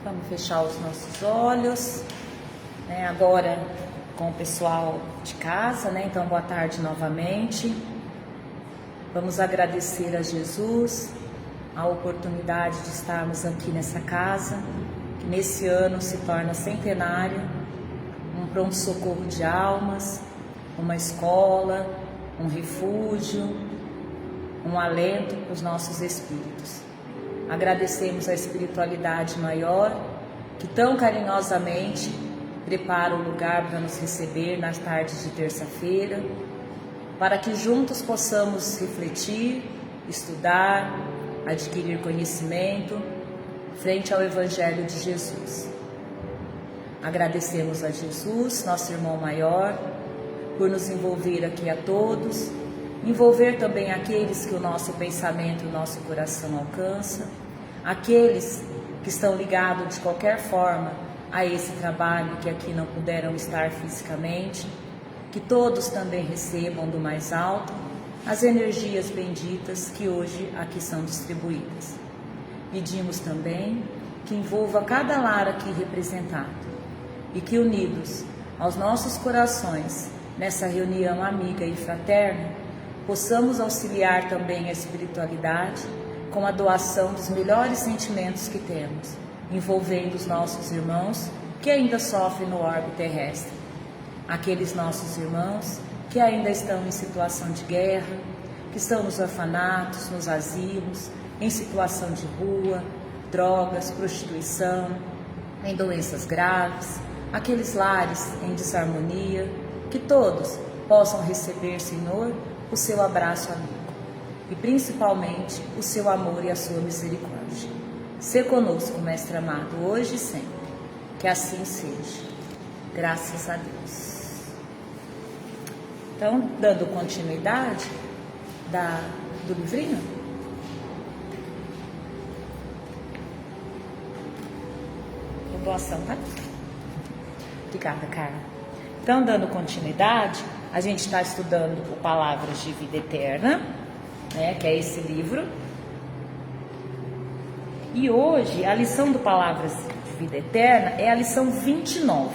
Vamos fechar os nossos olhos, né? Agora com o pessoal de casa, né? Então, boa tarde novamente. Vamos agradecer a Jesus a oportunidade de estarmos aqui nessa casa, que nesse ano se torna centenário, um pronto-socorro de almas, uma escola, um refúgio, um alento para os nossos espíritos. Agradecemos a espiritualidade maior, que tão carinhosamente prepara o lugar para nos receber nas tardes de terça-feira, para que juntos possamos refletir, estudar, adquirir conhecimento frente ao Evangelho de Jesus. Agradecemos a Jesus, nosso irmão maior, por nos envolver aqui a todos, envolver também aqueles que o nosso pensamento e o nosso coração alcança, aqueles que estão ligados de qualquer forma a esse trabalho que aqui não puderam estar fisicamente, que todos também recebam do mais alto as energias benditas que hoje aqui são distribuídas. Pedimos também que envolva cada lar aqui representado e que, unidos aos nossos corações nessa reunião amiga e fraterna, possamos auxiliar também a espiritualidade com a doação dos melhores sentimentos que temos, envolvendo os nossos irmãos que ainda sofrem no orbe terrestre, aqueles nossos irmãos que ainda estão em situação de guerra, que estão nos orfanatos, nos asilos, em situação de rua, drogas, prostituição, em doenças graves, aqueles lares em desarmonia, que todos possam receber, Senhor, o seu abraço amigo e principalmente o seu amor e a sua misericórdia. Sê conosco, Mestre amado, hoje e sempre, que assim seja. Graças a Deus. Então, dando continuidade do livrinho, a doação tá aqui. Obrigada, Carla. Então, dando continuidade, a gente está estudando o Palavras de Vida Eterna, né, que é esse livro. E hoje, a lição do Palavras de Vida Eterna é a lição 29,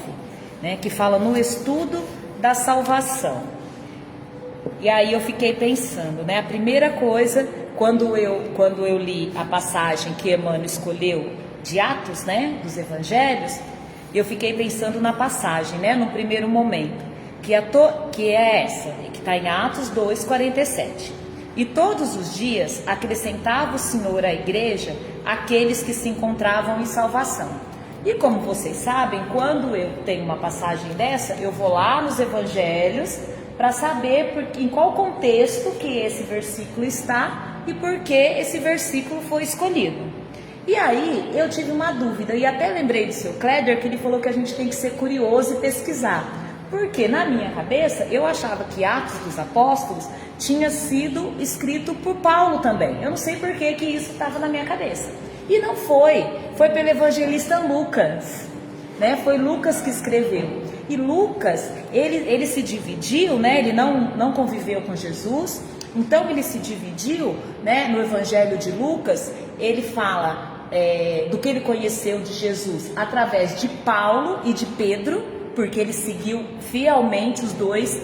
né, que fala no estudo da salvação. E aí eu fiquei pensando, né, a primeira coisa, quando eu li a passagem que Emmanuel escolheu de Atos, né, dos Evangelhos, eu fiquei pensando na passagem, né, no primeiro momento, que é essa, que está em Atos 2:47. E todos os dias acrescentava o Senhor à igreja aqueles que se encontravam em salvação. E como vocês sabem, quando eu tenho uma passagem dessa, eu vou lá nos Evangelhos para saber em qual contexto que esse versículo está e por que esse versículo foi escolhido. E aí eu tive uma dúvida, e até lembrei do seu Cléder, que ele falou que a gente tem que ser curioso e pesquisar. Porque na minha cabeça eu achava que Atos dos Apóstolos tinha sido escrito por Paulo também. Eu não sei por que isso estava na minha cabeça. E não foi pelo evangelista Lucas, né? Foi Lucas que escreveu. E Lucas, ele se dividiu, né? Ele não conviveu com Jesus, então ele se dividiu, né? No Evangelho de Lucas, ele fala do que ele conheceu de Jesus através de Paulo e de Pedro, porque ele seguiu fielmente os dois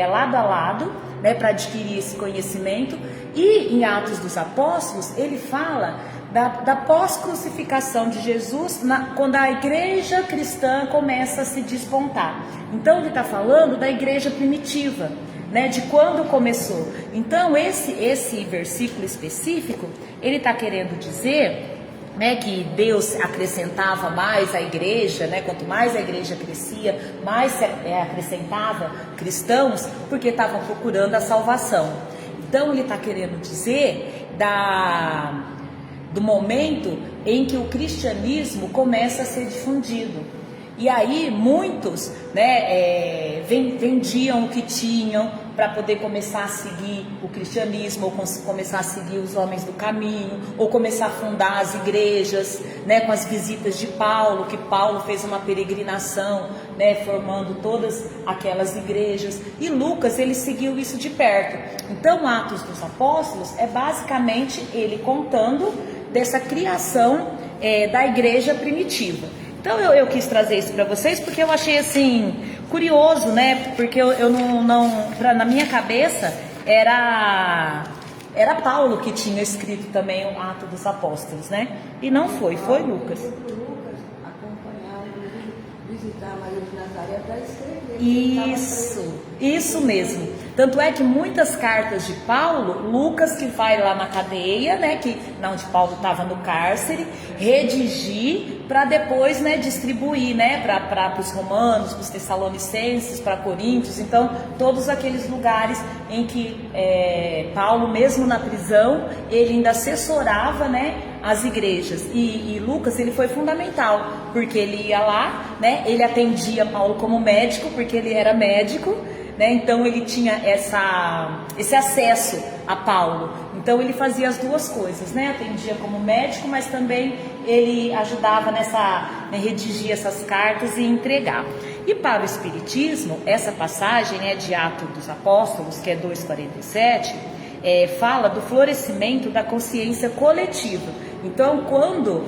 lado a lado, né, para adquirir esse conhecimento. E em Atos dos Apóstolos ele fala da pós-crucificação de Jesus, quando a igreja cristã começa a se despontar. Então ele está falando da igreja primitiva, né, de quando começou. Então esse versículo específico, ele está querendo dizer, né, que Deus acrescentava mais à igreja, né, quanto mais a igreja crescia, mais se acrescentava cristãos, porque estavam procurando a salvação. Então ele está querendo dizer do momento em que o cristianismo começa a ser difundido. E aí muitos, né, vendiam o que tinham para poder começar a seguir o cristianismo, ou começar a seguir os homens do caminho, ou começar a fundar as igrejas, né, com as visitas de Paulo, que Paulo fez uma peregrinação, né, formando todas aquelas igrejas. E Lucas, ele seguiu isso de perto. Então, Atos dos Apóstolos é basicamente ele contando dessa criação da igreja primitiva. Então eu quis trazer isso para vocês porque eu achei assim curioso, né? Porque eu na minha cabeça era Paulo que tinha escrito também o Atos dos Apóstolos, né? E não foi Lucas. Lucas acompanhava, visitar Maria de Nazaré para escrever. Isso mesmo. Tanto é que muitas cartas de Paulo, Lucas que vai lá na cadeia, né, onde Paulo estava no cárcere, redigir para depois, né, distribuir, né, para os romanos, para os tessalonicenses, para Coríntios. Então, todos aqueles lugares em que Paulo, mesmo na prisão, ele ainda assessorava, né, as igrejas. E Lucas, ele foi fundamental, porque ele ia lá, né, ele atendia Paulo como médico, porque ele era médico, né? Então ele tinha esse acesso a Paulo. Então ele fazia as duas coisas, né? Atendia como médico, mas também ele ajudava redigir essas cartas e entregar. E para o Espiritismo, essa passagem, né, de Atos dos Apóstolos, que é 2,47, fala do florescimento da consciência coletiva. Então, quando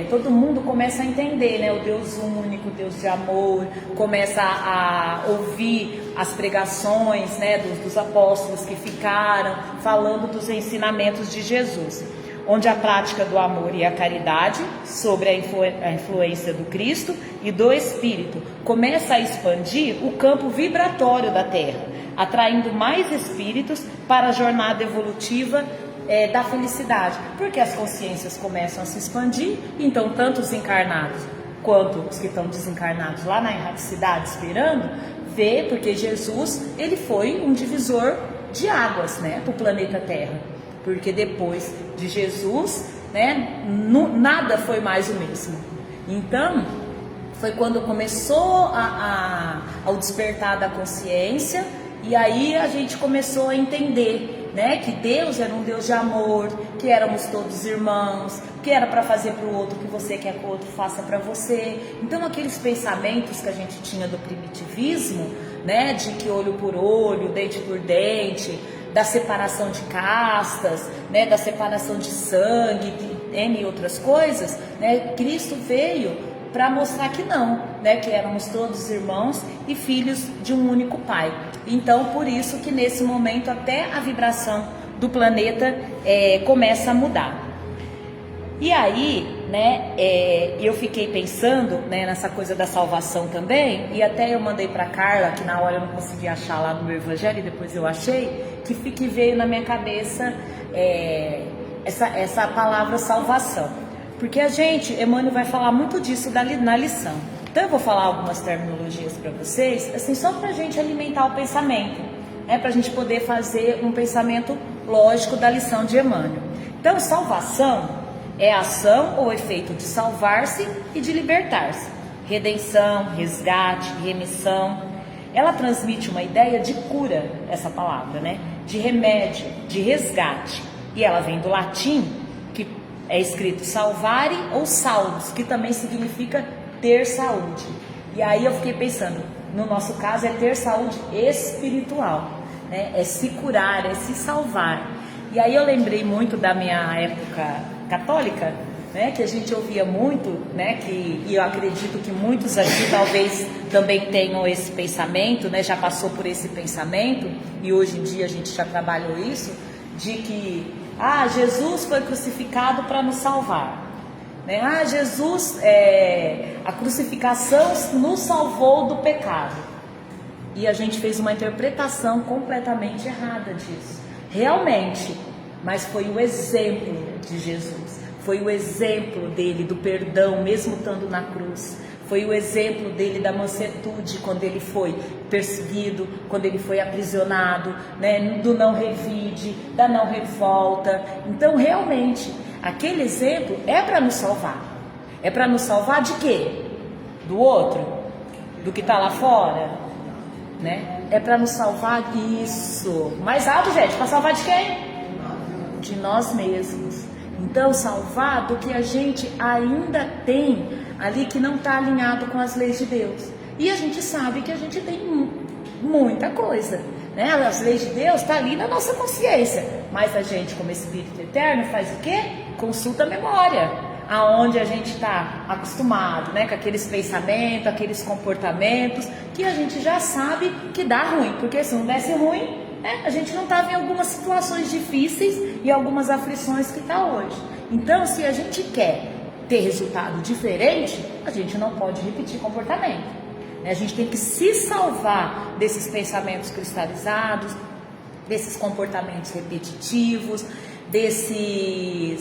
todo mundo começa a entender, né, o Deus único, o Deus de amor, começa a ouvir as pregações, né, dos apóstolos que ficaram falando dos ensinamentos de Jesus, onde a prática do amor e a caridade sobre a influência do Cristo e do Espírito começa a expandir o campo vibratório da Terra, atraindo mais espíritos para a jornada evolutiva da felicidade, porque as consciências começam a se expandir. Então tanto os encarnados quanto os que estão desencarnados lá na erraticidade esperando, vê, porque Jesus, ele foi um divisor de águas, né, para o planeta Terra, porque depois de Jesus, né, nada foi mais o mesmo. Então foi quando começou ao despertar da consciência, e aí a gente começou a entender, né, que Deus era um Deus de amor, que éramos todos irmãos, que era para fazer para o outro o que você quer que o outro faça para você. Então aqueles pensamentos que a gente tinha do primitivismo, né, de que olho por olho, dente por dente, da separação de castas, né, da separação de sangue, de N outras coisas, né, Cristo veio para mostrar que não, né, que éramos todos irmãos e filhos de um único Pai. Então, por isso que nesse momento até a vibração do planeta começa a mudar. E aí, né, eu fiquei pensando, né, nessa coisa da salvação também, e até eu mandei para Carla, que na hora eu não consegui achar lá no meu evangelho, e depois eu achei, que veio na minha cabeça essa palavra salvação. Porque Emmanuel vai falar muito disso na lição. Então eu vou falar algumas terminologias para vocês, assim, só para a gente alimentar o pensamento, né, para a gente poder fazer um pensamento lógico da lição de Emmanuel. Então, salvação é a ação ou efeito de salvar-se e de libertar-se. Redenção, resgate, remissão. Ela transmite uma ideia de cura, essa palavra, né, de remédio, de resgate. E ela vem do latim, que é escrito salvare ou salus, que também significa ter saúde. E aí eu fiquei pensando, no nosso caso é ter saúde espiritual, né? É se curar, é se salvar. E aí eu lembrei muito da minha época católica, né, que a gente ouvia muito, né, e eu acredito que muitos aqui talvez também tenham esse pensamento, né, já passou por esse pensamento, e hoje em dia a gente já trabalhou isso, de que Jesus foi crucificado para nos salvar, né? Jesus, a crucificação nos salvou do pecado. E a gente fez uma interpretação completamente errada disso, realmente, mas foi o exemplo de Jesus, foi o exemplo dele do perdão, mesmo estando na cruz. Foi o exemplo dele da mansuetude quando ele foi perseguido, quando ele foi aprisionado, né, do não revide, da não revolta. Então, realmente, aquele exemplo é para nos salvar. É para nos salvar de quê? Do outro? Do que está lá fora? Né? É para nos salvar disso. Mais alto, gente, para salvar de quem? De nós mesmos. Então, salvar do que a gente ainda tem ali que não está alinhado com as leis de Deus. E a gente sabe que a gente tem muita coisa, né? As leis de Deus estão ali na nossa consciência, mas a gente, como Espírito Eterno, faz o quê? Consulta a memória. aonde a gente está acostumado, né, com aqueles pensamentos, aqueles comportamentos que a gente já sabe que dá ruim, porque se não desse ruim, a gente não estava em algumas situações difíceis e algumas aflições que está hoje. Então, se a gente quer ter resultado diferente, a gente não pode repetir comportamento. A gente tem que se salvar desses pensamentos cristalizados, desses comportamentos repetitivos, desse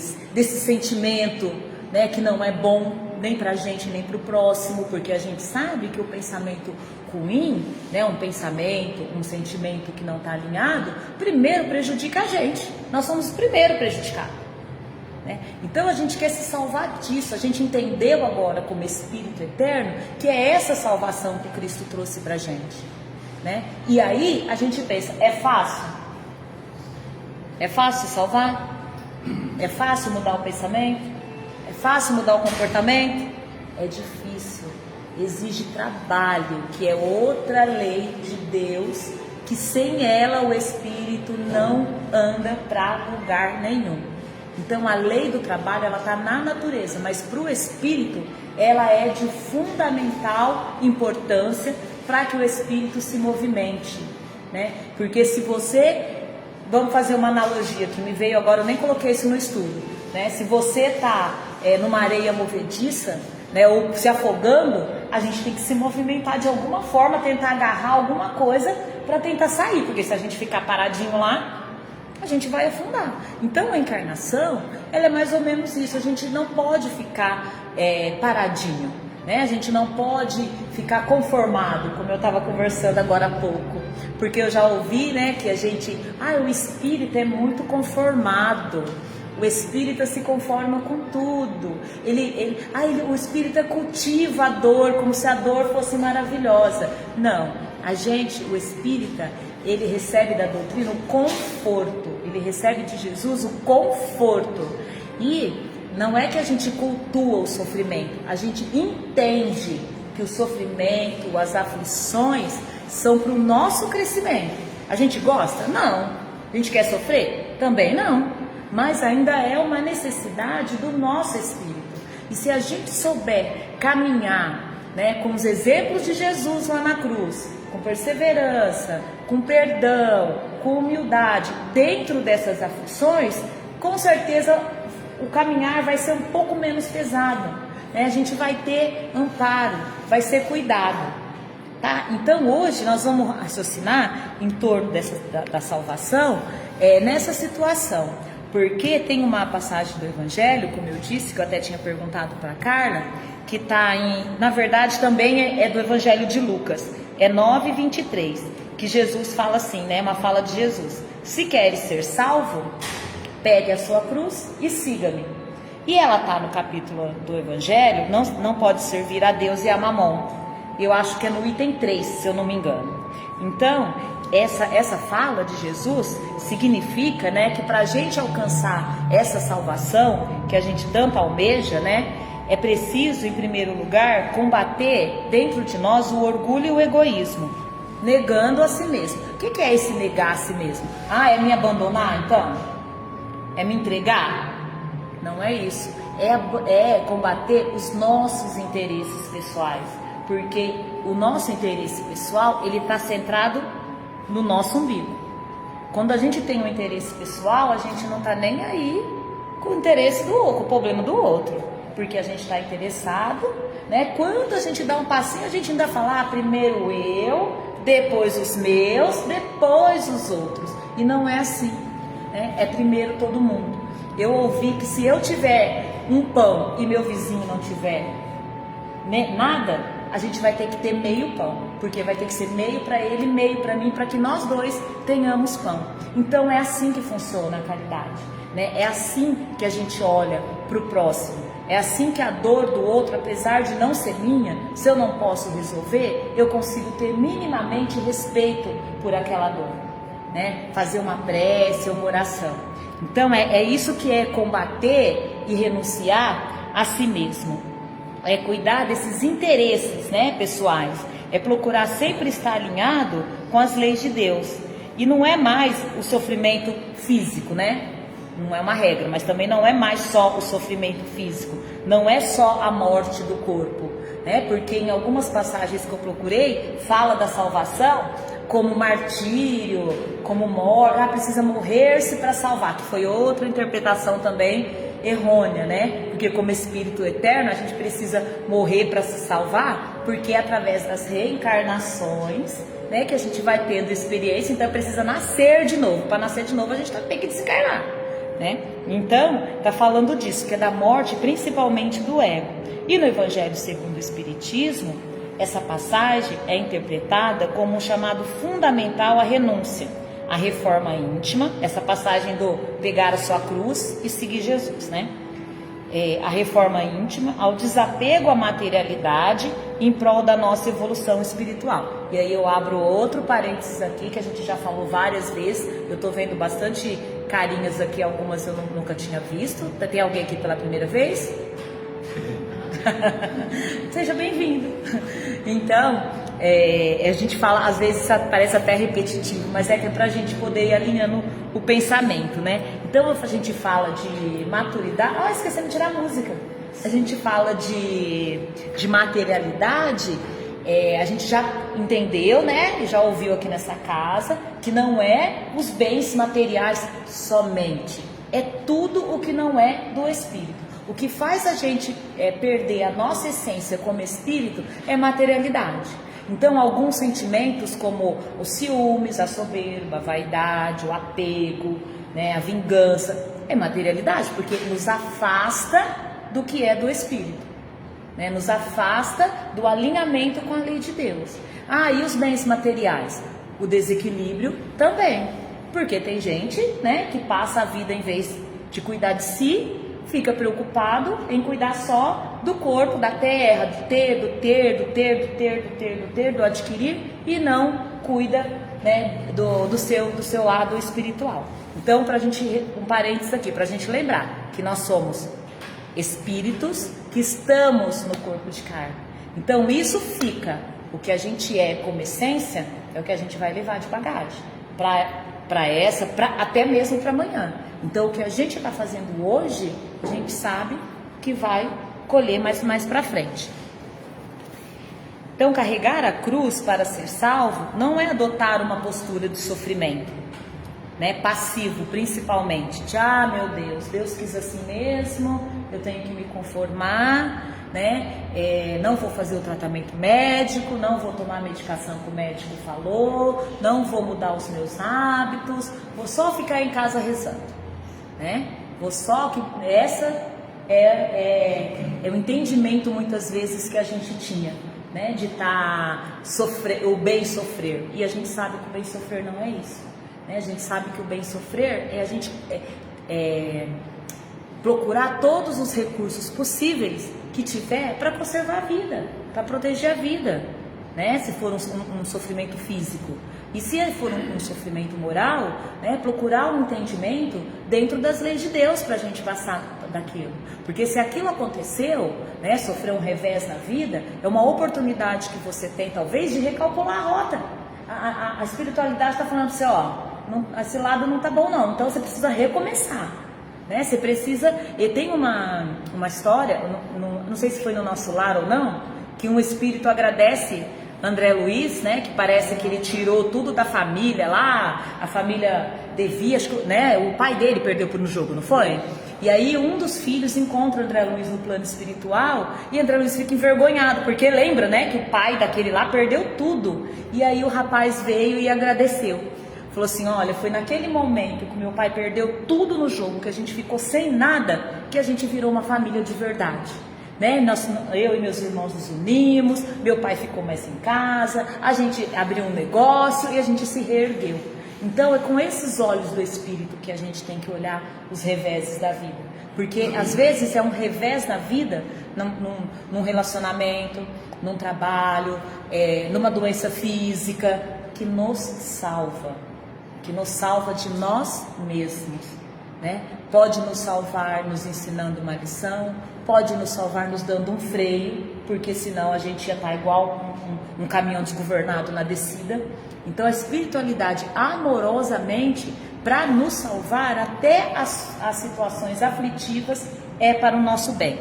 sentimento, né, que não é bom nem para a gente nem para o próximo, porque a gente sabe que o pensamento ruim, né, um pensamento, um sentimento que não está alinhado, primeiro prejudica a gente. Nós somos o primeiro prejudicado. Né? Então a gente quer se salvar disso. A gente entendeu agora como Espírito Eterno que é essa salvação que Cristo trouxe para a gente, né? E aí a gente pensa, é fácil? É fácil salvar? É fácil mudar o pensamento? É fácil mudar o comportamento? É difícil, exige trabalho, que é outra lei de Deus, que sem ela o Espírito não anda para lugar nenhum. Então a lei do trabalho, ela está na natureza, mas para o Espírito ela é de fundamental importância para que o Espírito se movimente, né? Porque se você, vamos fazer uma analogia que me veio agora, eu nem coloquei isso no estudo, né? Se você está numa areia movediça, né, ou se afogando, a gente tem que se movimentar de alguma forma, tentar agarrar alguma coisa para tentar sair, porque se a gente ficar paradinho lá, a gente vai afundar. Então a encarnação, ela é mais ou menos isso. A gente não pode ficar paradinho, né? A gente não pode ficar conformado, como eu estava conversando agora há pouco, porque eu já ouvi, né, que a gente, o espírito é muito conformado. O espírita se conforma com tudo. O espírita cultiva a dor, como se a dor fosse maravilhosa. Não, o espírita, ele recebe da doutrina o conforto, ele recebe de Jesus o conforto. E não é que a gente cultua o sofrimento, a gente entende que o sofrimento, as aflições são para o nosso crescimento. A gente gosta? Não. A gente quer sofrer? Também não. Mas ainda é uma necessidade do nosso espírito. E se a gente souber caminhar, né, com os exemplos de Jesus lá na cruz, com perseverança, com perdão, com humildade, dentro dessas aflições, com certeza o caminhar vai ser um pouco menos pesado, né? A gente vai ter amparo, vai ser cuidado, tá? Então hoje nós vamos raciocinar em torno da salvação, nessa situação, porque tem uma passagem do Evangelho, como eu disse, que eu até tinha perguntado para a Carla, que está na verdade também é do Evangelho de Lucas, é 9:23, que Jesus fala assim, né? Uma fala de Jesus: se queres ser salvo, pegue a sua cruz e siga-me. E ela está no capítulo do Evangelho, não pode servir a Deus e a Mamon. Eu acho que é no item 3, se eu não me engano. Então, essa fala de Jesus significa, né, que para a gente alcançar essa salvação que a gente tanto almeja, né, é preciso, em primeiro lugar, combater dentro de nós o orgulho e o egoísmo, negando a si mesmo. O que é esse negar a si mesmo? É me abandonar, então? É me entregar? Não é isso. É combater os nossos interesses pessoais, porque o nosso interesse pessoal, ele está centrado no nosso umbigo. Quando a gente tem um interesse pessoal, a gente não está nem aí com o interesse do outro, com o problema do outro, porque a gente está interessado, né? Quando a gente dá um passinho, a gente ainda fala, primeiro eu, depois os meus, depois os outros. E não é assim, né? É primeiro todo mundo. Eu ouvi que se eu tiver um pão e meu vizinho não tiver nada, a gente vai ter que ter meio pão, porque vai ter que ser meio para ele, meio para mim, para que nós dois tenhamos pão. Então é assim que funciona a caridade, né? É assim que a gente olha para o próximo. É assim que a dor do outro, apesar de não ser minha, se eu não posso resolver, eu consigo ter minimamente respeito por aquela dor, né? Fazer uma prece, uma oração. Então é isso que é combater e renunciar a si mesmo. É cuidar desses interesses, né, pessoais. É procurar sempre estar alinhado com as leis de Deus. E não é mais o sofrimento físico, né? não é uma regra, mas também não é mais só o sofrimento físico, não é só a morte do corpo, né? Porque em algumas passagens que eu procurei, fala da salvação como martírio, como morte, precisa morrer-se para salvar, que foi outra interpretação também errônea, né? Porque como espírito eterno, a gente precisa morrer para se salvar, porque é através das reencarnações, né, que a gente vai tendo experiência, então precisa nascer de novo. Para nascer de novo, a gente tem que desencarnar, né? Então, tá falando disso, que é da morte, principalmente do ego. E no Evangelho segundo o Espiritismo, essa passagem é interpretada como um chamado fundamental à renúncia, à reforma íntima, essa passagem do pegar a sua cruz e seguir Jesus, né? A reforma íntima, ao desapego à materialidade em prol da nossa evolução espiritual. E aí eu abro outro parênteses aqui, que a gente já falou várias vezes, eu estou vendo bastante carinhas aqui, algumas eu nunca tinha visto. Tem alguém aqui pela primeira vez? Seja bem-vindo. Então, a gente fala, às vezes parece até repetitivo, mas é que é para a gente poder ir alinhando o pensamento, né? Então a gente fala de maturidade. Esquecemos de tirar a música. A gente fala de materialidade. A gente já entendeu, né? Já ouviu aqui nessa casa que não é os bens materiais somente, é tudo o que não é do espírito. O que faz a gente perder a nossa essência como espírito é materialidade. Então, alguns sentimentos como os ciúmes, a soberba, a vaidade, o apego, né, a vingança, é materialidade, porque nos afasta do que é do espírito, né, nos afasta do alinhamento com a lei de Deus. E os bens materiais? O desequilíbrio também, porque tem gente, né, que passa a vida, em vez de cuidar de si, fica preocupado em cuidar só do corpo, da terra, do ter, do adquirir, e não cuida, né, do seu lado espiritual. Então, um parênteses aqui, para a gente lembrar que nós somos espíritos que estamos no corpo de carne. Então, isso fica, o que a gente é como essência, é o que a gente vai levar de bagagem, até mesmo para amanhã. Então, o que a gente está fazendo hoje, a gente sabe que vai colher mais para frente. Então, carregar a cruz para ser salvo não é adotar uma postura de sofrimento, né, passivo principalmente, de meu Deus quis assim mesmo, eu tenho que me conformar, né? Não vou fazer o tratamento médico, não vou tomar a medicação que o médico falou, não vou mudar os meus hábitos, vou só ficar em casa rezando, né? Essa é o entendimento muitas vezes que a gente tinha, né? De o bem sofrer, e a gente sabe que o bem sofrer não é isso, né? A gente sabe que o bem sofrer é a gente procurar todos os recursos possíveis que tiver para conservar a vida, para proteger a vida, né? Se for um sofrimento físico, e se for um sofrimento moral, né? Procurar um entendimento dentro das leis de Deus para a gente passar daquilo, porque se aquilo aconteceu, né? Sofrer um revés na vida, é uma oportunidade que você tem talvez de recalcular a rota. A espiritualidade está falando para você, esse lado não está bom não, então você precisa recomeçar, né? Você precisa. E tem uma história, não sei se foi no nosso lar ou não, que um espírito agradece André Luiz, né? Que parece que ele tirou tudo da família lá, a família devia, acho que, né? O pai dele perdeu no jogo, não foi? E aí um dos filhos encontra André Luiz no plano espiritual e André Luiz fica envergonhado, porque lembra, né? Que o pai daquele lá perdeu tudo. E aí o rapaz veio e agradeceu. Falou assim, olha, foi naquele momento que meu pai perdeu tudo no jogo, que a gente ficou sem nada, que a gente virou uma família de verdade, né? Eu e meus irmãos nos unimos, meu pai ficou mais em casa, a gente abriu um negócio e a gente se reergueu. Então é com esses olhos do espírito que a gente tem que olhar os reveses da vida, porque às vezes é um revés na vida, num relacionamento, num trabalho, numa doença física, que nos salva de nós mesmos, né? Pode nos salvar nos ensinando uma lição, pode nos salvar nos dando um freio, porque senão a gente ia estar igual um caminhão desgovernado na descida. Então a espiritualidade amorosamente para nos salvar até as situações aflitivas, é para o nosso bem.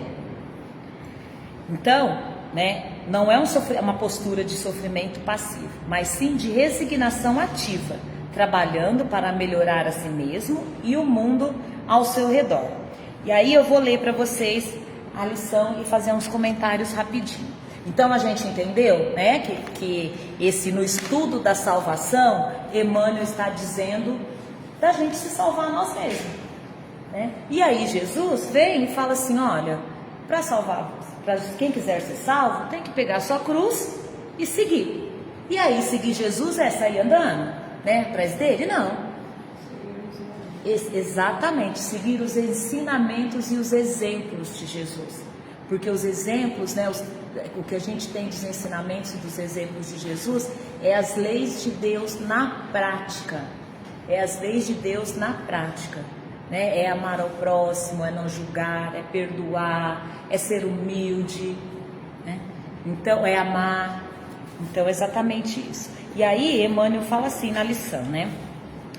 Então, né, não é uma postura de sofrimento passivo, mas sim de resignação ativa, trabalhando para melhorar a si mesmo e o mundo ao seu redor. E aí eu vou ler para vocês a lição e fazer uns comentários rapidinho. Então a gente entendeu, né, que no estudo da salvação, Emmanuel está dizendo da gente se salvar nós mesmos, né? E aí Jesus vem e fala assim, olha, para salvar, para quem quiser ser salvo, tem que pegar a sua cruz e seguir. E aí seguir Jesus é sair andando, né, atrás dele? Não. Exatamente, seguir os ensinamentos e os exemplos de Jesus. Porque os exemplos, né, o que a gente tem dos ensinamentos e dos exemplos de Jesus é as leis de Deus na prática. É as leis de Deus na prática, né? É amar ao próximo, é não julgar, é perdoar, é ser humilde, né? Então, é amar. Então, é exatamente isso. E aí, Emmanuel fala assim na lição, né?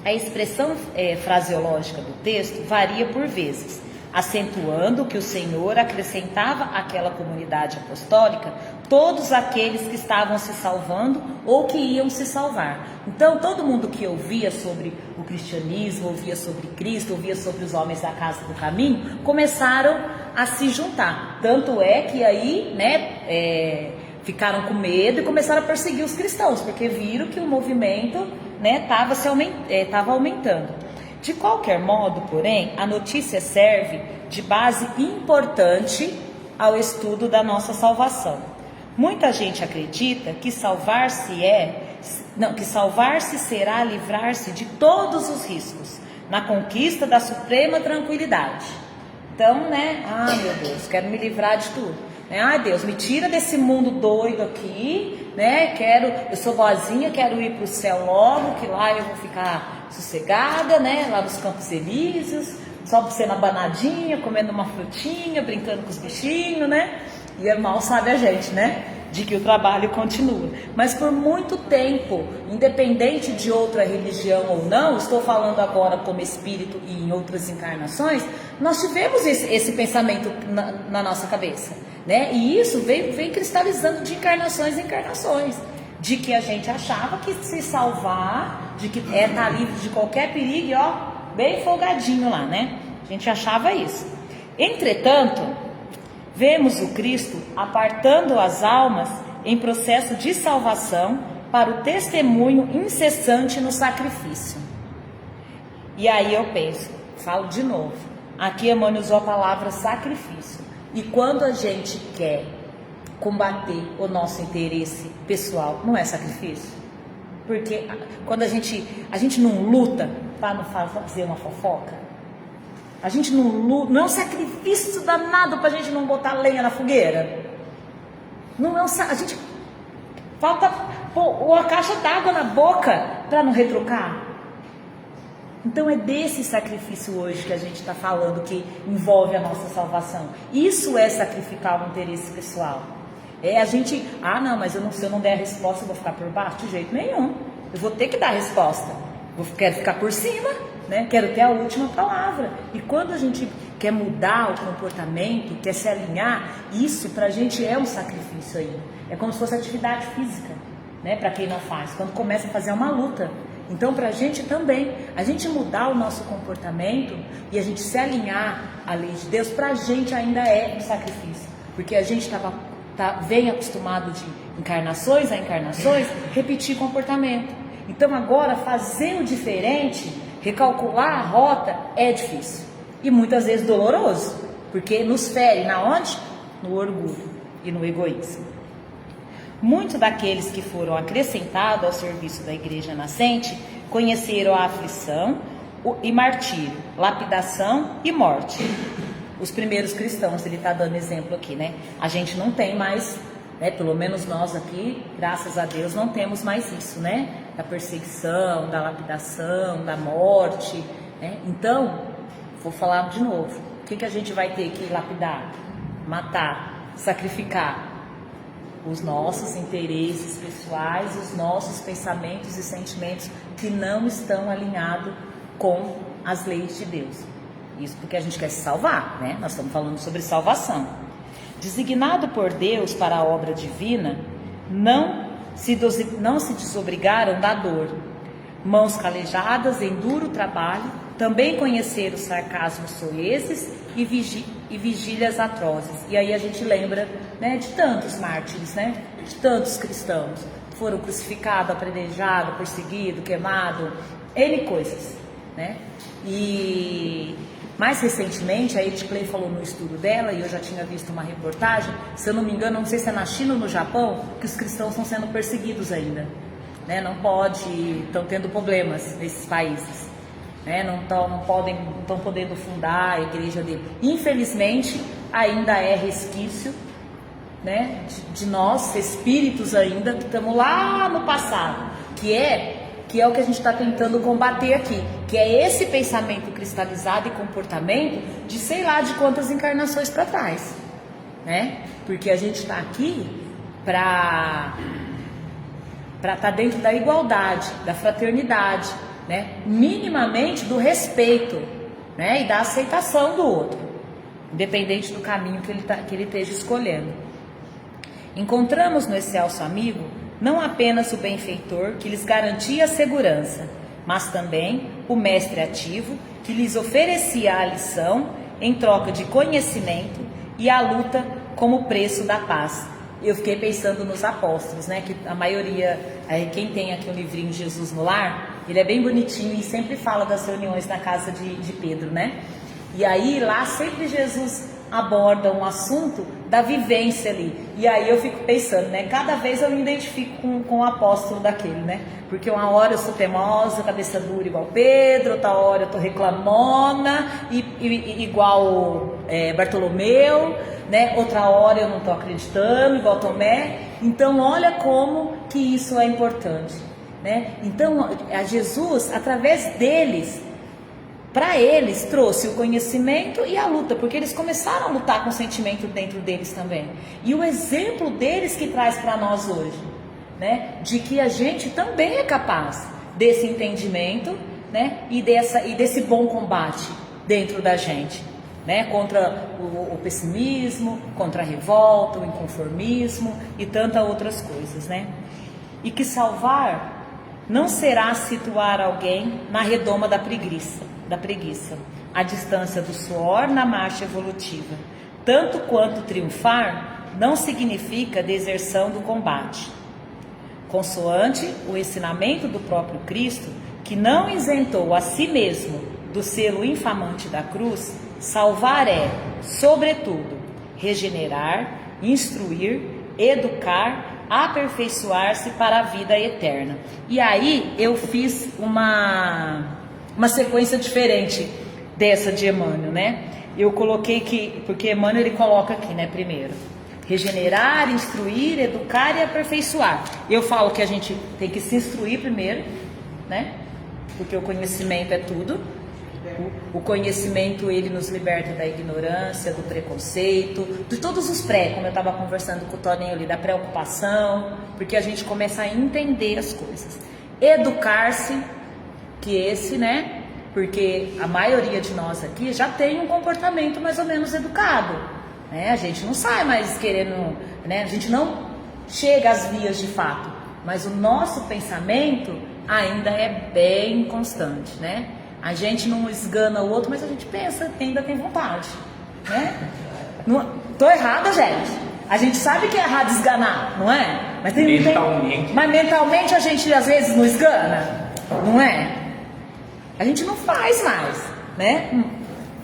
A expressão fraseológica do texto varia por vezes, acentuando que o Senhor acrescentava àquela comunidade apostólica todos aqueles que estavam se salvando ou que iam se salvar. Então, todo mundo que ouvia sobre o cristianismo, ouvia sobre Cristo, ouvia sobre os homens da casa do caminho, começaram a se juntar. Tanto é que aí, né, ficaram com medo e começaram a perseguir os cristãos, porque viram que o movimento, né, estava aumentando. De qualquer modo, porém, a notícia serve de base importante ao estudo da nossa salvação. Muita gente acredita que salvar-se será livrar-se de todos os riscos, na conquista da suprema tranquilidade. Então, né, meu Deus, quero me livrar de tudo. Deus, me tira desse mundo doido aqui, né? Eu sou boazinha, quero ir para o céu logo, que lá eu vou ficar sossegada, né? Lá nos Campos Elíseos, só por ser na banadinha, comendo uma frutinha, brincando com os bichinhos, né? E mal sabe a gente, né? De que o trabalho continua. Mas por muito tempo, independente de outra religião ou não, estou falando agora como espírito e em outras encarnações, nós tivemos esse pensamento na nossa cabeça, né? E isso vem cristalizando de encarnações em encarnações, de que a gente achava que se salvar, de que tá livre de qualquer perigo, e ó, bem folgadinho lá, né? A gente achava isso. Entretanto, vemos o Cristo apartando as almas em processo de salvação para o testemunho incessante no sacrifício. E aí eu penso, falo de novo, aqui Emmanuel usou a palavra sacrifício. E quando a gente quer combater o nosso interesse pessoal, não é sacrifício? Porque quando a gente não luta para não fazer uma fofoca, a gente não luta, não é um sacrifício danado para a gente não botar lenha na fogueira. Não é a gente falta pôr uma caixa d'água na boca para não retrucar. Então é desse sacrifício hoje que a gente está falando, que envolve a nossa salvação. Isso é sacrificar o interesse pessoal. É a gente, mas se eu não der a resposta eu vou ficar por baixo? De jeito nenhum. Eu vou ter que dar a resposta. Quero ficar por cima, né? Quero ter a última palavra. E quando a gente quer mudar o comportamento, quer se alinhar, isso pra gente é um sacrifício aí. É como se fosse atividade física, né? Para quem não faz, quando começa a fazer uma luta. Então pra gente também, a gente mudar o nosso comportamento e a gente se alinhar à lei de Deus, pra gente ainda é um sacrifício. Porque a gente vem acostumado de encarnações a encarnações, repetir comportamento. Então agora fazer o diferente, recalcular a rota é difícil e muitas vezes doloroso, porque nos fere na onde? No orgulho e no egoísmo. Muitos daqueles que foram acrescentados ao serviço da Igreja Nascente conheceram a aflição e martírio, lapidação e morte. Os primeiros cristãos, ele está dando exemplo aqui, né? A gente não tem mais, né? Pelo menos nós aqui, graças a Deus, não temos mais isso, né? Da perseguição, da lapidação, da morte, né? Então, vou falar de novo. O que a gente vai ter que lapidar? Matar, sacrificar os nossos interesses pessoais, os nossos pensamentos e sentimentos que não estão alinhados com as leis de Deus. Isso porque a gente quer se salvar, né? Nós estamos falando sobre salvação. Designado por Deus para a obra divina, não se desobrigaram da dor. Mãos calejadas em duro trabalho, também conheceram sarcasmos soezes e vigílias atrozes. E aí a gente lembra, né, de tantos mártires, né, de tantos cristãos que foram crucificados, apedrejados, perseguidos, queimados, N coisas, né? E mais recentemente, a Edith Clay falou no estudo dela, e eu já tinha visto uma reportagem, se eu não me engano, não sei se é na China ou no Japão, que os cristãos estão sendo perseguidos ainda, né? Não pode, estão tendo problemas nesses países, né? Não estão podendo fundar a igreja dele. Infelizmente, ainda é resquício, né, de nós, espíritos ainda, que estamos lá no passado, que é o que a gente está tentando combater aqui, que é esse pensamento cristalizado e comportamento de sei lá de quantas encarnações para trás, né? Porque a gente está aqui para estar dentro da igualdade, da fraternidade, né? Minimamente do respeito, né? E da aceitação do outro, independente do caminho que ele esteja escolhendo. Encontramos no excelso amigo não apenas o benfeitor que lhes garantia a segurança, mas também o mestre ativo que lhes oferecia a lição em troca de conhecimento e a luta como preço da paz. Eu fiquei pensando nos apóstolos, né? Que a maioria, quem tem aqui o livrinho Jesus no Lar, ele é bem bonitinho e sempre fala das reuniões na casa de Pedro, né? E aí lá sempre Jesus aborda um assunto da vivência ali. E aí eu fico pensando, né? Cada vez eu me identifico com o apóstolo daquele, né? Porque uma hora eu sou teimosa, cabeça dura igual Pedro, outra hora eu tô reclamona, igual Bartolomeu, né? Outra hora eu não tô acreditando, igual Tomé. Então olha como que isso é importante, né? Então a Jesus, através deles, para eles trouxe o conhecimento e a luta, porque eles começaram a lutar com o sentimento dentro deles também. E o exemplo deles que traz para nós hoje, né, de que a gente também é capaz desse entendimento, né, e desse bom combate dentro da gente, né, contra o pessimismo, contra a revolta, o inconformismo e tantas outras coisas, né? E que salvar não será situar alguém na redoma da preguiça, a distância do suor na marcha evolutiva, tanto quanto triunfar não significa deserção do combate. Consoante o ensinamento do próprio Cristo, que não isentou a si mesmo do selo infamante da cruz, salvar é, sobretudo, regenerar, instruir, educar, aperfeiçoar-se para a vida eterna. E aí eu fiz uma sequência diferente dessa de Emmanuel, né? Eu coloquei porque Emmanuel ele coloca aqui, né, primeiro, regenerar, instruir, educar e aperfeiçoar. Eu falo que a gente tem que se instruir primeiro, né? Porque o conhecimento é tudo. O conhecimento, ele nos liberta da ignorância, do preconceito, de todos os como eu estava conversando com o Toninho ali, da preocupação, porque a gente começa a entender as coisas. Educar-se, que esse, né, porque a maioria de nós aqui já tem um comportamento mais ou menos educado, né? A gente não sai mais querendo, né? A gente não chega às vias de fato, mas o nosso pensamento ainda é bem constante, né? A gente não esgana o outro, mas a gente pensa, ainda tem vontade, né? Não, tô errada, gente. A gente sabe que é errado esganar, não é? Mas mentalmente a gente às vezes não esgana, não é? A gente não faz mais, né?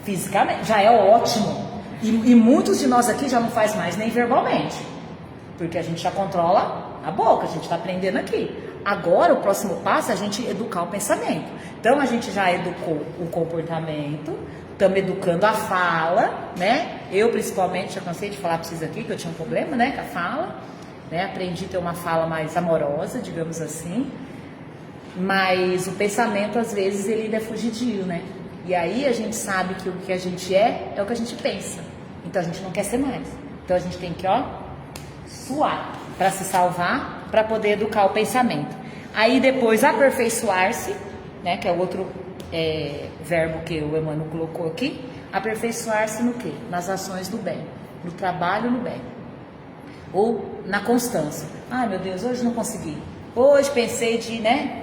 Fisicamente, já é ótimo. E muitos de nós aqui já não faz mais nem verbalmente, porque a gente já controla a boca, a gente está aprendendo aqui. Agora o próximo passo é a gente educar o pensamento. Então a gente já educou o comportamento, estamos educando a fala, né? Eu principalmente já cansei de falar para vocês aqui que eu tinha um problema, né, com a fala, né? Aprendi a ter uma fala mais amorosa, digamos assim. Mas o pensamento, às vezes, ele ainda é fugidio, né? E aí a gente sabe que o que a gente é o que a gente pensa. Então a gente não quer ser mais. Então a gente tem que, suar para se salvar, para poder educar o pensamento. Aí depois aperfeiçoar-se, né? Que é o outro verbo que o Emmanuel colocou aqui, aperfeiçoar-se no quê? Nas ações do bem, no trabalho no bem, ou na constância. Ai meu Deus, hoje não consegui, hoje pensei de,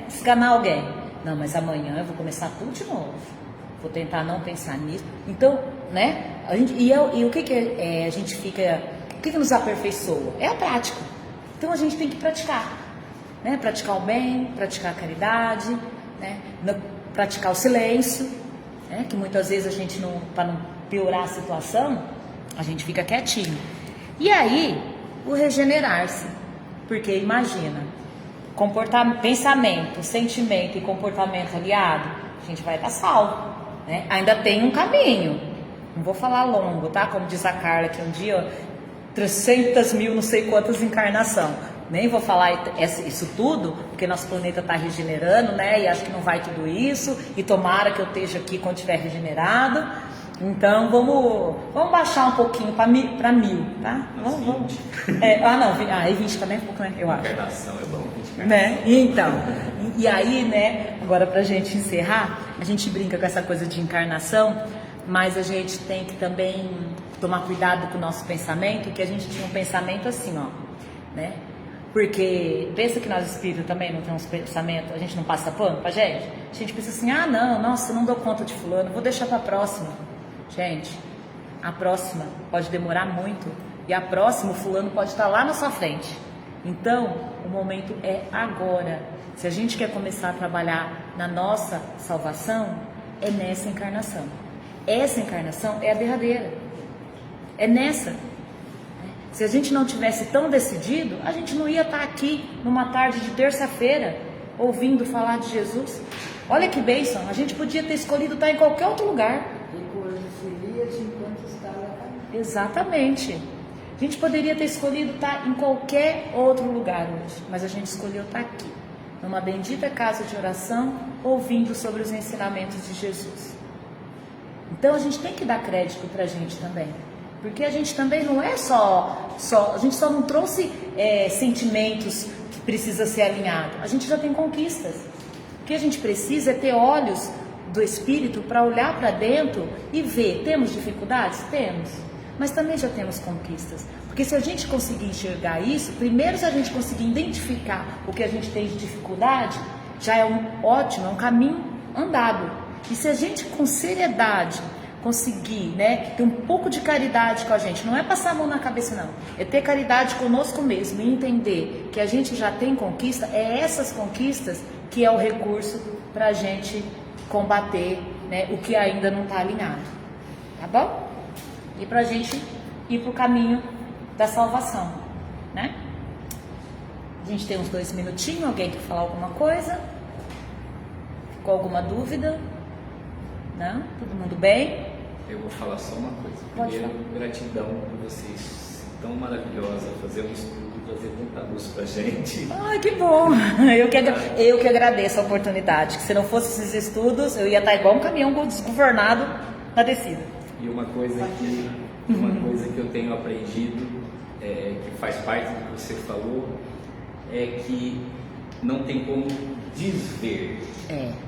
esganar alguém, não, mas amanhã eu vou começar tudo de novo, vou tentar não pensar nisso. Então, o que a gente fica, o que nos aperfeiçoa? É a prática. Então a gente tem que praticar, praticar o bem, praticar a caridade, praticar o silêncio, que muitas vezes a gente, para não piorar a situação, a gente fica quietinho. E aí, o regenerar-se, porque imagina, pensamento, sentimento e comportamento aliado, a gente vai estar salvo, Ainda tem um caminho, não vou falar longo, tá? Como diz a Carla, que um dia, 300 mil, não sei quantas encarnação. Nem vou falar isso tudo, porque nosso planeta está regenerando, E acho que não vai tudo isso. E tomara que eu esteja aqui quando estiver regenerado. Então vamos baixar um pouquinho para 1000, tá? Vamos. 20 também é pouco, Eu acho. Encarnação é bom, 20 Então, e aí, agora pra gente encerrar, a gente brinca com essa coisa de encarnação, mas a gente tem que também tomar cuidado com o nosso pensamento, que a gente tinha um pensamento assim, Porque pensa que nós espíritos também não temos pensamento, a gente não passa pano pra gente? A gente pensa assim, não dou conta de fulano, vou deixar pra próxima. Gente, a próxima pode demorar muito, e a próxima, o fulano pode estar lá na sua frente. Então, o momento é agora. Se a gente quer começar a trabalhar na nossa salvação, é nessa encarnação. Essa encarnação é a derradeira. É nessa. Se a gente não tivesse tão decidido, a gente não ia estar aqui numa tarde de terça-feira ouvindo falar de Jesus. Olha que bênção, a gente podia ter escolhido estar em qualquer outro lugar. Exatamente. A gente poderia ter escolhido estar em qualquer outro lugar hoje, mas a gente escolheu estar aqui, numa bendita casa de oração, ouvindo sobre os ensinamentos de Jesus. Então a gente tem que dar crédito pra gente também. Porque a gente também não é a gente só não trouxe sentimentos que precisa ser alinhado. A gente já tem conquistas. O que a gente precisa é ter olhos do Espírito para olhar para dentro e ver. Temos dificuldades? Temos. Mas também já temos conquistas. Porque se a gente conseguir enxergar isso, primeiro se a gente conseguir identificar o que a gente tem de dificuldade, já é ótimo, é um caminho andado. E se a gente com seriedade conseguir, ter um pouco de caridade com a gente, não é passar a mão na cabeça não, é ter caridade conosco mesmo e entender que a gente já tem conquista, é essas conquistas que é o recurso para a gente combater, o que ainda não está alinhado, tá bom? E para a gente ir para o caminho da salvação, A gente tem uns 2 minutinhos, alguém quer falar alguma coisa? Ficou alguma dúvida? Não? Todo mundo bem? Eu vou falar só uma coisa. Primeiro, gratidão por vocês, tão maravilhosa, fazer um estudo, trazer tanta luz pra gente. Ai, que bom! Eu que agradeço a oportunidade, que se não fosse esses estudos, eu ia estar igual um caminhão desgovernado na descida. E uma coisa que eu tenho aprendido, que faz parte do que você falou, é que não tem como desver.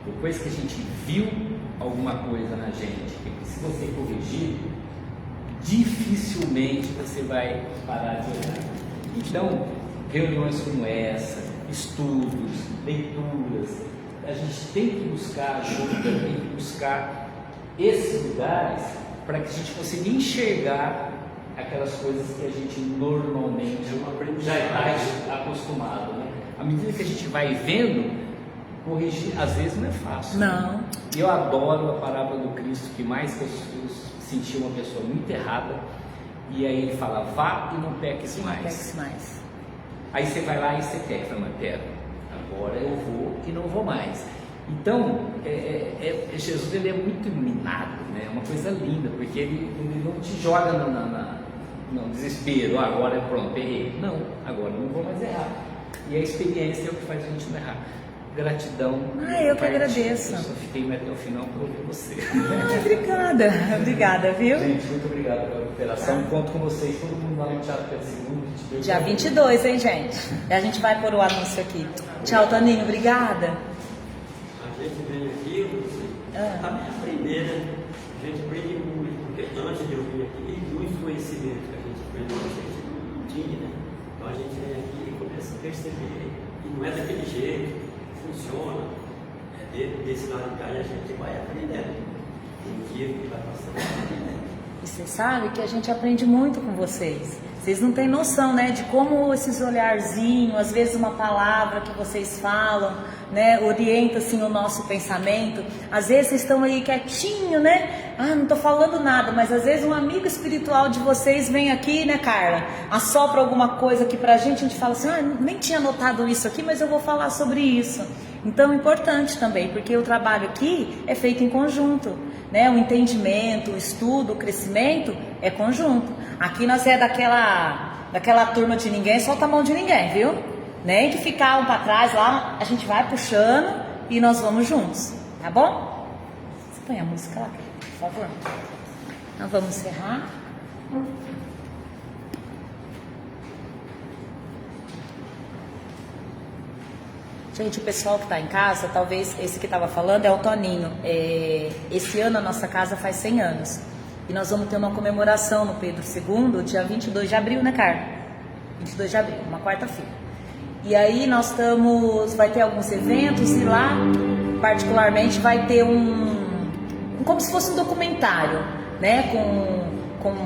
Depois que a gente viu alguma coisa na gente que precisa ser corrigido, dificilmente você vai parar de olhar. Então, reuniões como essa, estudos, leituras, a gente tem que buscar ajuda, tem que buscar esses lugares para que a gente consiga enxergar aquelas coisas que a gente normalmente já está acostumado, À medida que a gente vai vendo, corrigir às vezes não é fácil. Não. Eu adoro a parábola do Cristo, que mais que eu senti uma pessoa muito errada, e aí ele fala, vá e não peques mais. Não peques mais. Aí você vai lá e você peca, fala, mas pera, agora eu vou e não vou mais. Então, Jesus ele é muito iluminado, É uma coisa linda, porque ele não te joga no desespero, agora pronto, errei. Não, agora não vou mais errar. E a experiência é o que faz a gente não errar. Gratidão. Eu que agradeço. Eu só fiquei até o final para ouvir você. Obrigada, viu? Gente, muito obrigado pela cooperação. Conto com vocês, todo mundo lá no Teatro Pedro II. Dia 22, hein, gente? E a gente vai pôr o anúncio aqui. Tchau, Toninho, obrigada. A gente vem aqui Também aprender, né? A gente aprende muito, porque antes de eu vir aqui, muitos conhecimentos que a gente aprendeu, a gente não tinha, né? Então a gente vem aqui e começa a perceber que não é daquele jeito, funciona. Desse lado de cá a gente vai aprendendo. Tem dia que vai passando. E você sabe que a gente aprende muito com vocês. Vocês não têm noção, né, de como esses olharzinhos, às vezes uma palavra que vocês falam, né, orienta assim o nosso pensamento. Às vezes vocês estão aí quietinho, né? Não tô falando nada, mas às vezes um amigo espiritual de vocês vem aqui, né, Carla? Assopra alguma coisa aqui pra gente, a gente fala assim: nem tinha notado isso aqui, mas eu vou falar sobre isso. Então é importante também, porque o trabalho aqui é feito em conjunto, né? O entendimento, o estudo, o crescimento é conjunto. Aqui nós é daquela turma de ninguém, solta a mão de ninguém, viu? Nem que ficar um para trás lá, a gente vai puxando e nós vamos juntos, tá bom? Você põe a música lá, por favor. Nós vamos encerrar. Gente, o pessoal que está em casa, talvez esse que estava falando é o Toninho. Esse ano a nossa casa faz 100 anos. E nós vamos ter uma comemoração no Pedro II, dia 22 de abril, né, Carla? 22 de abril, uma quarta-feira. E aí nós vai ter alguns eventos e lá, particularmente, vai ter como se fosse um documentário, né, com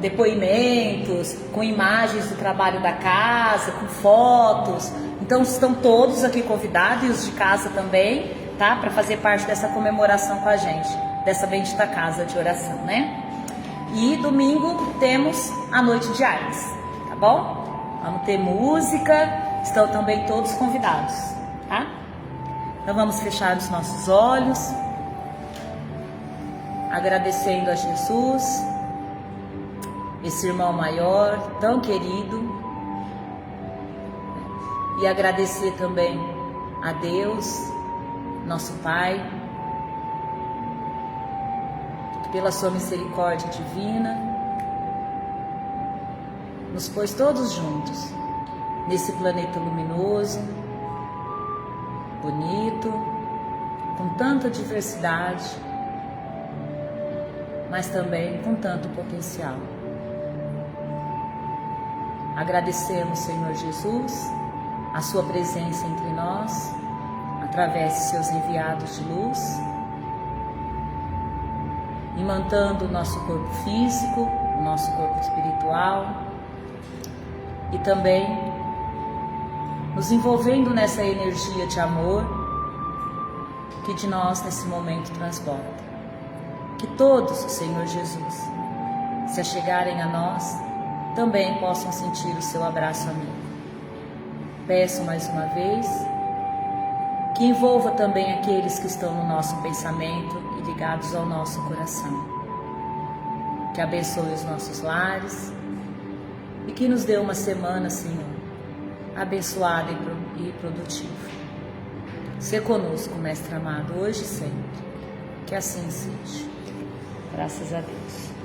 depoimentos, com imagens do trabalho da casa, com fotos. Então estão todos aqui convidados e os de casa também, tá? Para fazer parte dessa comemoração com a gente, dessa bendita casa de oração, né? E domingo temos a noite de artes, tá bom? Vamos ter música, estão também todos convidados, tá? Então vamos fechar os nossos olhos, agradecendo a Jesus, esse irmão maior, tão querido, e agradecer também a Deus, nosso Pai, que pela sua misericórdia divina nos pôs todos juntos nesse planeta luminoso, bonito, com tanta diversidade, mas também com tanto potencial. Agradecemos, Senhor Jesus, a sua presença entre nós, através de seus enviados de luz, imantando o nosso corpo físico, o nosso corpo espiritual, e também nos envolvendo nessa energia de amor que de nós nesse momento transborda. Que todos, Senhor Jesus, se achegarem a nós, também possam sentir o seu abraço amigo. Peço mais uma vez que envolva também aqueles que estão no nosso pensamento e ligados ao nosso coração. Que abençoe os nossos lares e que nos dê uma semana, Senhor, abençoada e produtiva. Ser conosco, Mestre amado, hoje e sempre. Que assim seja. Graças a Deus.